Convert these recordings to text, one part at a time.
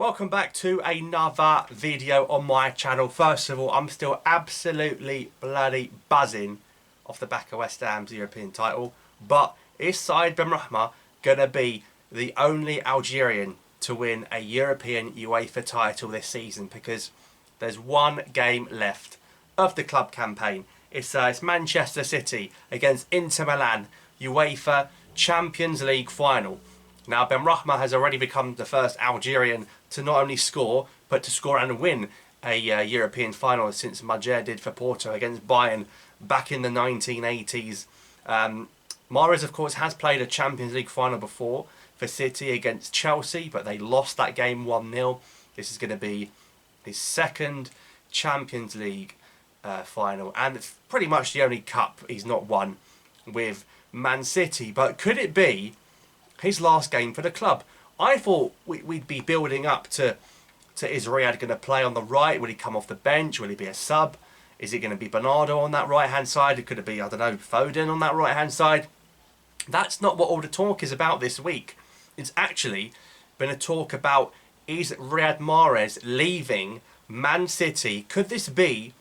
Welcome back to another video on my channel. First of all, I'm still absolutely bloody buzzing off the back of West Ham's European title. But is Said Benrahma going to be the only Algerian to win a European UEFA title this season? Because there's one game left of the club campaign. It's Manchester City against Inter Milan, UEFA Champions League final. Now, Benrahma has already become the first Algerian to not only score, but to score and win a European final since Mahrez did for Porto against Bayern back in the 1980s. Mahrez, of course, has played a Champions League final before for City against Chelsea, but they lost that game 1-0. This is going to be his second Champions League final, and it's pretty much the only cup he's not won with Man City. But could it be his last game for the club? I thought we'd be building up to is Riyad going to play on the right? Will he come off the bench? Will he be a sub? Is it going to be Bernardo on that right hand side? Could it be, I don't know, Foden on that right hand side? That's not what all the talk is about this week. It's actually been a talk about, is Riyad Mahrez leaving Man City? Could this be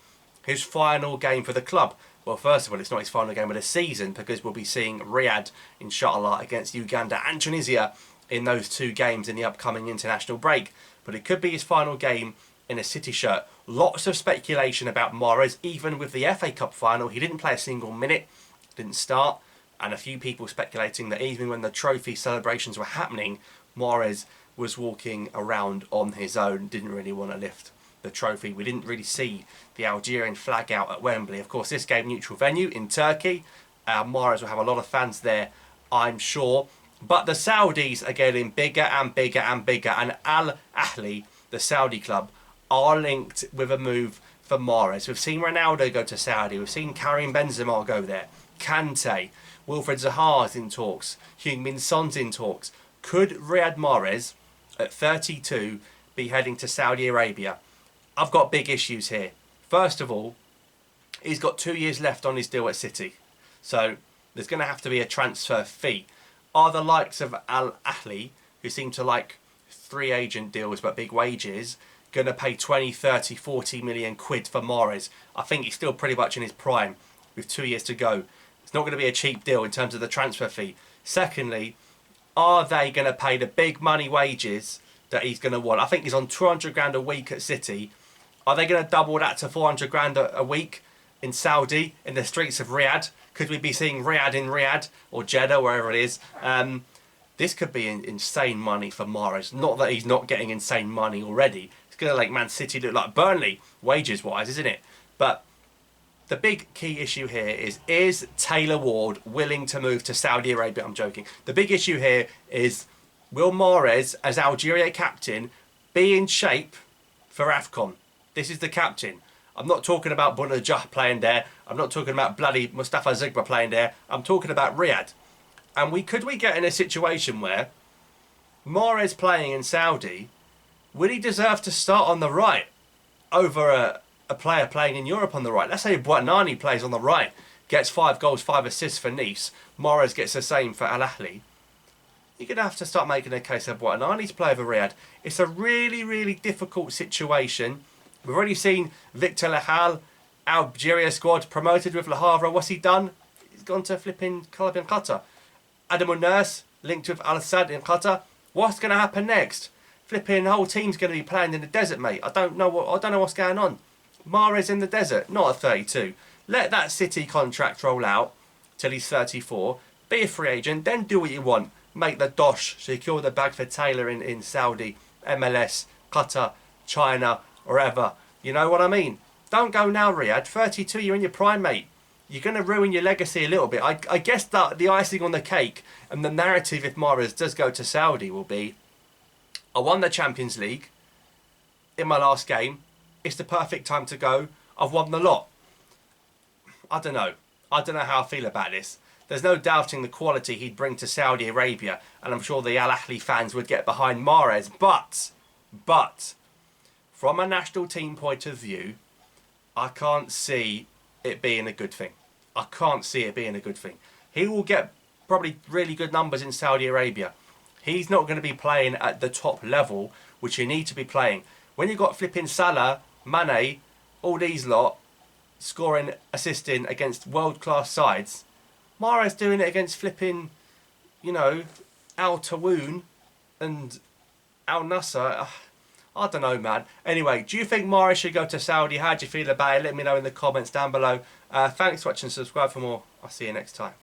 his final game for the club? Well, first of all, it's not his final game of the season, because we'll be seeing Riyad, inshallah, against Uganda and Tunisia in those two games in the upcoming international break. But it could be his final game in a City shirt. Lots of speculation about Mahrez, even with the FA Cup final. He didn't play a single minute, didn't start, and a few people speculating that even when the trophy celebrations were happening, Mahrez was walking around on his own, didn't really want to lift the trophy. We didn't really see the Algerian flag out at Wembley. Of course, this game neutral venue in Turkey. Mahrez will have a lot of fans there, I'm sure. But the Saudis are getting bigger and bigger and bigger, and Ahli, the Saudi club, are linked with a move for Mahrez. We've seen Ronaldo go to Saudi. We've seen Karim Benzema go there. Kante, Wilfred Zaha's in talks. Heung-min Son's in talks. Could Riyad Mahrez, at 32, be heading to Saudi Arabia? I've got big issues here. First of all, he's got 2 years left on his deal at City. So there's going to have to be a transfer fee. Are the likes of Ahli, who seem to like free agent deals but big wages, going to pay 20, 30, 40 million quid for Mahrez? I think he's still pretty much in his prime with 2 years to go. It's not going to be a cheap deal in terms of the transfer fee. Secondly, are they going to pay the big money wages that he's going to want? I think he's on 200 grand a week at City. Are they going to double that to 400 grand a week in Saudi, in the streets of Riyadh? Could we be seeing Riyadh in Riyadh or Jeddah, wherever it is? This could be insane money for Mahrez. Not that he's not getting insane money already. It's going to make Man City look like Burnley, wages-wise, isn't it? But the big key issue here is Taylor Ward willing to move to Saudi Arabia? I'm joking. The big issue here is, will Mahrez, as Algeria captain, be in shape for AFCON? This is the captain. I'm not talking about Bounedjah playing there. I'm not talking about bloody Mustafa Zigba playing there. I'm talking about Riyadh. And could we get in a situation where Mahrez playing in Saudi, would he deserve to start on the right over a player playing in Europe on the right? Let's say Bounedjah plays on the right, gets 5 goals, 5 assists for Nice. Mahrez gets the same for Al Ahli. You're going to have to start making a case of Bounedjah to play over Riyadh. It's a really, really difficult situation. We've already seen Victor Lehal, Algeria squad, promoted with Le Havre. What's he done? He's gone to flipping club in Qatar. Adam Nurse linked with Al Sadd in Qatar. What's going to happen next? Flipping whole team's going to be playing in the desert, mate. I don't know what's going on. Mahrez in the desert, not at 32. Let that City contract roll out till he's 34. Be a free agent, then do what you want. Make the dosh, secure the bag for Taylor in Saudi, MLS, Qatar, China, wherever. You know what I mean? Don't go now, Riyadh. 32, you're in your prime, mate. You're going to ruin your legacy a little bit. I guess that the icing on the cake and the narrative, if Mahrez does go to Saudi, will be, I won the Champions League in my last game. It's the perfect time to go. I've won the lot. I don't know. I don't know how I feel about this. There's no doubting the quality he'd bring to Saudi Arabia, and I'm sure the Al Ahly fans would get behind Mahrez. But from a national team point of view, I can't see it being a good thing. I can't see it being a good thing. He will get probably really good numbers in Saudi Arabia. He's not going to be playing at the top level which you need to be playing. When you've got flipping Salah, Mane, all these lot scoring, assisting against world-class sides, Mahrez doing it against flipping, you know, Al Tawoun and Al Nassr. I don't know, man. Anyway, do you think Mahrez should go to Saudi? How do you feel about it? Let me know in the comments down below. Thanks for watching. Subscribe for more. I'll see you next time.